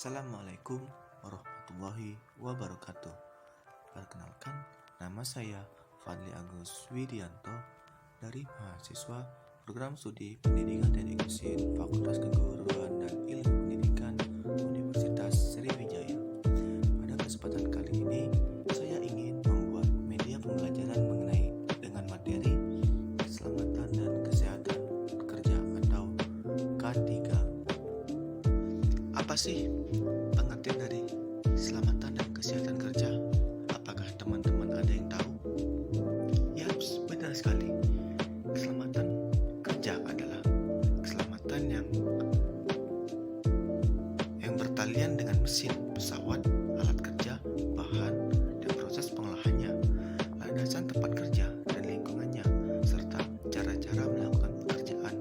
Assalamualaikum warahmatullahi wabarakatuh. Perkenalkan, nama saya Fadli Agus Widianto dari mahasiswa Program Studi Pendidikan Teknik Mesin Fakultas Keguruan dan Ilmu Pendidikan Universitas Sriwijaya. Pada kesempatan kali ini, saya ingin membuat media pembelajaran mengenai dengan materi keselamatan dan kesehatan kerja atau K3. Apa sih pengertian dari keselamatan dan kesehatan kerja? Apakah teman-teman ada yang tahu? Yaps, benar sekali. Keselamatan kerja adalah keselamatan yang bertalian dengan mesin, pesawat, alat kerja, bahan, dan proses pengolahannya, landasan tempat kerja dan lingkungannya, serta cara-cara melakukan pekerjaan.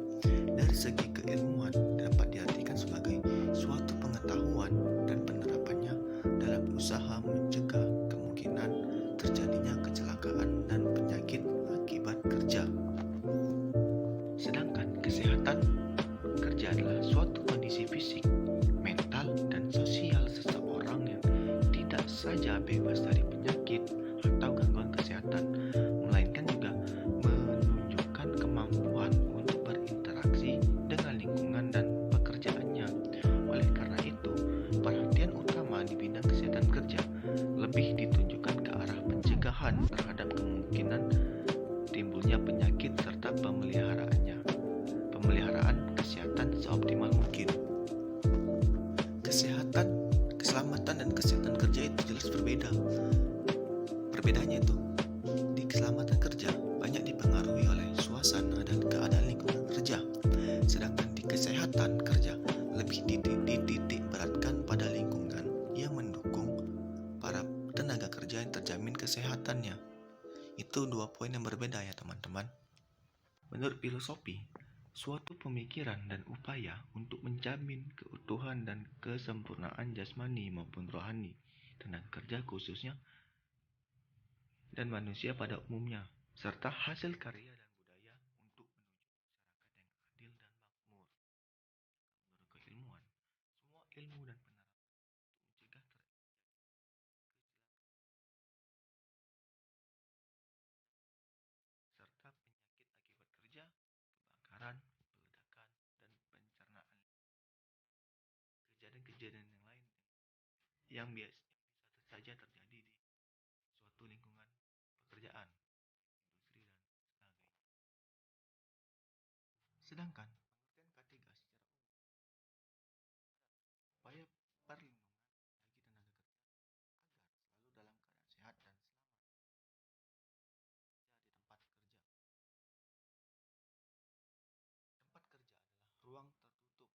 Dari segi keilmuan dapat diartikan sebagai suatu pengetahuan dan penerapannya dalam usaha mencegah kemungkinan terjadinya kecelakaan dan penyakit akibat kerja. Sedangkan kesehatan kerja adalah suatu kondisi fisik, mental, dan sosial seseorang yang tidak saja bebas dari penyakit atau gangguan kesehatan, melainkan juga menunjukkan kemampuan untuk berinteraksi dengan lingkungan dan pekerjaannya. Oleh karena itu, perhatian utama di bidang kesehatan kerja lebih ditunjukkan ke arah pencegahan terhadap kemungkinan timbulnya penyakit serta pemeliharaan kesehatan seoptimal mungkin. Keselamatan dan kesehatan kerja itu jelas berbeda. Perbedaannya itu, di keselamatan kerja banyak dipengaruhi oleh suasana dan keadaan lingkungan kerja, sedangkan di kesehatan kerja lebih dititik beratkan pada lingkungan yang mendukung para tenaga kerja yang terjamin kesehatannya. Itu dua poin yang berbeda ya teman-teman. Menurut filosofi, suatu pemikiran dan upaya untuk menjamin keutuhan dan kesempurnaan jasmani maupun rohani tenaga kerja khususnya dan manusia pada umumnya, serta hasil karya dan budaya untuk menuju masyarakat yang adil dan makmur. Menurut keilmuan, semua ilmu dan penerapan untuk mencegah serta penyakit akibat kerja, kebakaran, peledakan, dan pencernaan. Kejadian-kejadian yang lain yang bisa saja terjadi di suatu lingkungan pekerjaan, industri, dan sebagainya. Sedangkan pengertian K3 secara umum upaya perlindungan bagi tenaga kerja agar selalu dalam keadaan sehat dan selamat di tempat kerja. Tempat kerja adalah ruang tertutup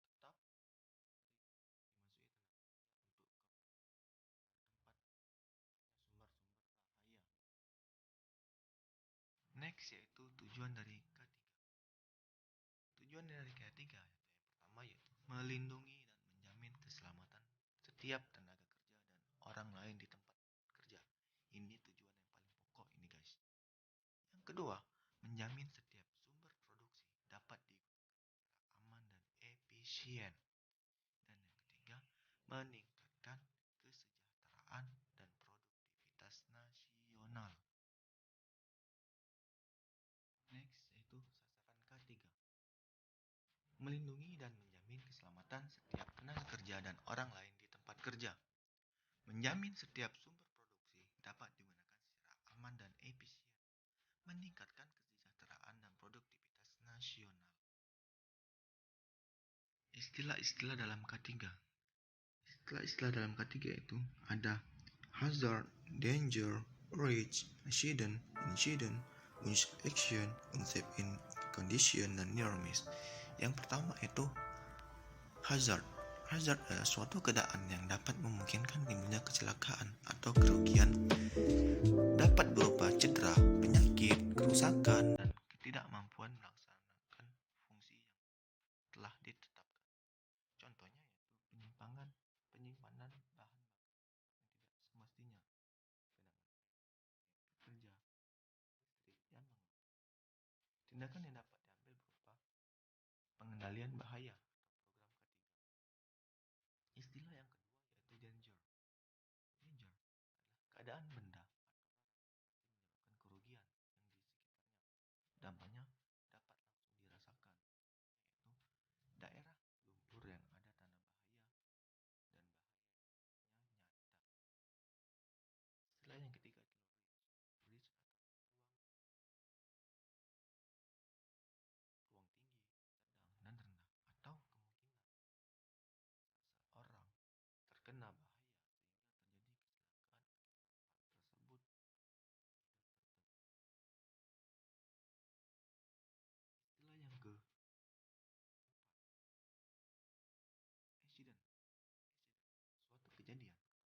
atau tetap dimasuki tenaga kerja untuk tempat sumber-sumber bahaya. Next yaitu tujuan dari K3. Tujuan dari K3 yaitu yang pertama yaitu melindungi dan menjamin keselamatan setiap tenaga kerja dan orang lain di tempat kerja. Ini tujuan yang paling pokok ini guys. Yang kedua, menjamin setiap sumber produksi dapat digunakan secara aman dan efisien. Dan yang ketiga, meningkatkan kesejahteraan dan produktivitas nasional. Next yaitu sasaran K3. Melindungi dan menjamin keselamatan setiap tenaga kerja dan orang lain di tempat kerja. Menjamin setiap sumber produksi dapat digunakan secara aman dan efisien. Meningkatkan kesejahteraan dan produktivitas nasional. Istilah-istilah dalam K3. Istilah-istilah dalam K3 itu ada hazard, danger, risk, accident, unsafe action, unsafe condition, dan near miss. Yang pertama itu hazard. Hazard adalah suatu keadaan yang dapat memungkinkan timbulnya kecelakaan atau kerugian, dapat berupa cedera, penyakit, kerusakan, dan ketidakmampuan melaksanakan fungsi yang telah ditetapkan. Contohnya yaitu penyimpanan bahan baku yang tidak semestinya, kerja, listrik, yang tindakan yang dapat diambil berupa pengendalian bahaya atau program K3. keberadaan benda menyebabkan kerugian yang di sekitarnya. Dampaknya dapat langsung dirasakan, yaitu daerah lumpur yang ada tanah bahaya dan bahayanya nyata. Istilah yang ketiga adalah ridge. Ridge atau ruang tinggi, sedang, dan rendah, atau kemungkinan seorang terkena bahaya sehingga terjadi kecelakaan tersebut. Istilah yang ke accident. Suatu kejadian diinginkan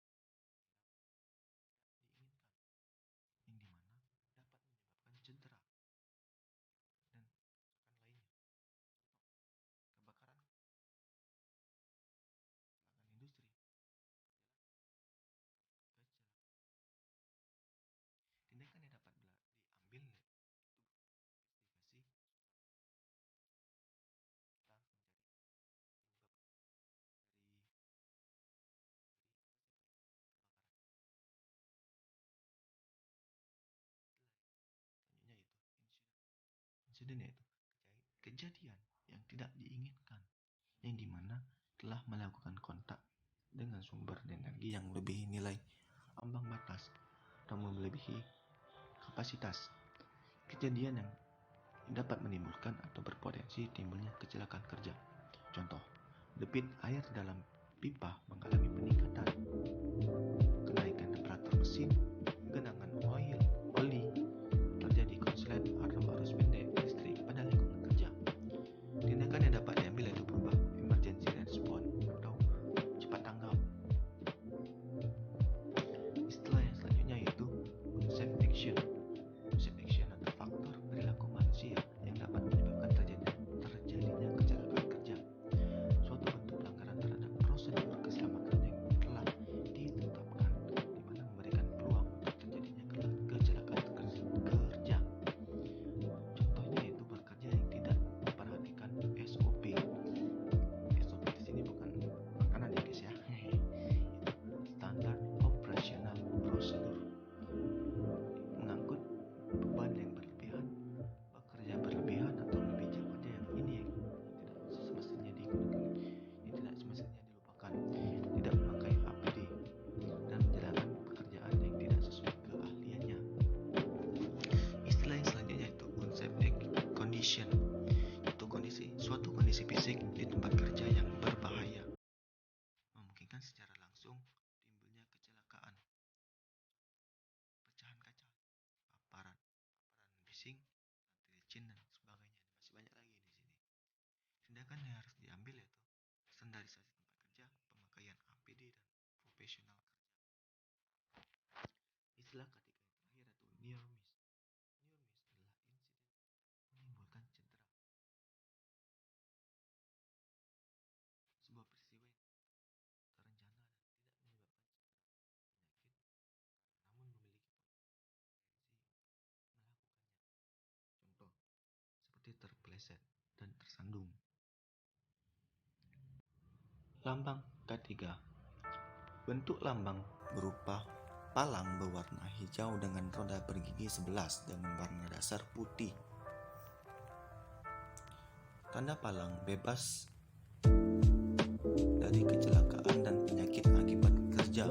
yang dimana dapat menyebabkan cedera dan kerusakan lainnya. Kebakaran, kecelakaan industri, kecelakaan. Tindakan yang dapat diambil itu investigasi kita mencari penyebab dari kebakaran. Selanjutnya itu insiden. Insiden yaitu kejadian yang tidak diinginkan, yang dimana telah melakukan kontak dengan sumber energi yang lebih nilai ambang batas atau melebihi kapasitas. Kejadian yang dapat menimbulkan atau berpotensi timbulnya kecelakaan kerja. Contoh, debit air dalam pipa mengalami peningkatan, kenaikan temperatur mesin, genangan oli, terjadi konslet atau arus pendek listrik pada lingkungan kerja. Tindakan yang dapat diambil yaitu berupa emergency response atau cepat tanggap. Istilah yang selanjutnya yaitu unsafe action. Unsafe action atau faktor perilaku manusia yang dapat menyebabkan terjadinya kecelakaan kerja. Suatu bentuk pelanggaran terhadap prosedur keselamatan yang telah ditetapkan, di mana memberikan peluang untuk terjadinya kecelakaan kerja. Contohnya yaitu bekerja yang tidak memperhatikan SOP. SOP di sini bukan makanan ya guys ya. Itu standar operational procedure. Mengangkut beban yang berlebihan, bekerja berlebihan atau meminjam kerja yang tidak semestinya digunakan, yang tidak semestinya dilupakan, tidak memakai APD, dan menjalankan pekerjaan yang tidak sesuai keahliannya. Istilah yang selanjutnya yaitu unsafe condition, yaitu suatu kondisi fisik di tempat kerja yang berbahaya, memungkinkan secara langsung timbulnya kecelakaan, pecahan kaca, paparan bising, rantai licin, dan sebagainya. Masih banyak lagi di sini. Tindakan yang harus diambil yaitu standarisasi tempat kerja, pemakaian APD, dan profesional kerja. Istilah ketiga yang terakhir yaitu near miss. Near miss adalah insiden menimbulkan cedera. Sebuah peristiwa yang terencana dan tidak menyebabkan cedera penyakit, namun memiliki potensi melakukannya. Contoh, seperti terpeleset dan tersandung. Lambang ketiga. Bentuk lambang berupa palang berwarna hijau dengan roda bergigi 11 dengan warna dasar putih. Tanda palang bebas dari kecelakaan dan penyakit akibat kerja.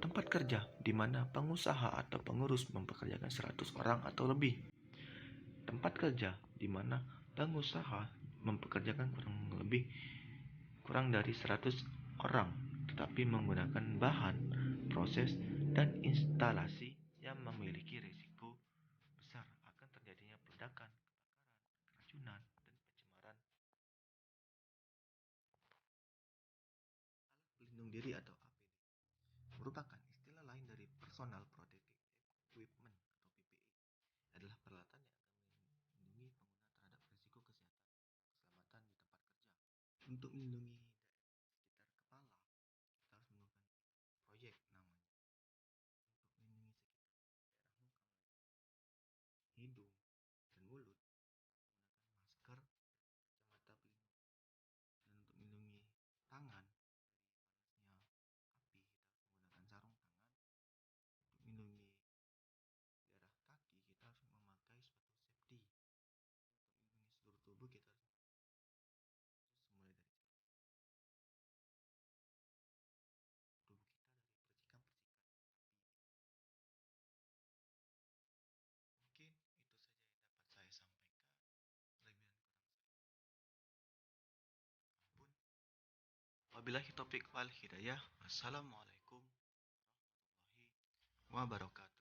Tempat kerja di mana pengusaha atau pengurus mempekerjakan 100 orang atau lebih. Tempat kerja di mana pengusaha mempekerjakan kurang dari 100 orang, tetapi menggunakan bahan, proses, dan instalasi yang memiliki risiko besar akan terjadinya peledakan, kebakaran, keracunan, dan pencemaran. Alat pelindung diri atau APD merupakan istilah lain dari Personal Protective Equipment atau PPE. Adalah peralatan yang akan melindungi pengguna terhadap risiko kesehatan keselamatan di tempat kerja. Untuk melindungi sekitar kepala, kita harus menggunakan proyek namanya. Untuk melindungi sekitar daerah muka, hidung, dan mulut, menggunakan masker, kacamata pelindung. Dan untuk melindungi tangan dari panasnya api, kita harus menggunakan sarung tangan. Untuk melindungi daerah kaki, kita harus memakai sepatu safety. Untuk melindungi seluruh tubuh, kita harus mulai dari tubuh kita dari percikan-percikan api. Mungkin itu saja yang dapat saya sampaikan. Lebih dan kurang saya ampun. Wabillahi taufiq wal hidayah. Wassalamualaikum warahmatullahi wabarakatuh.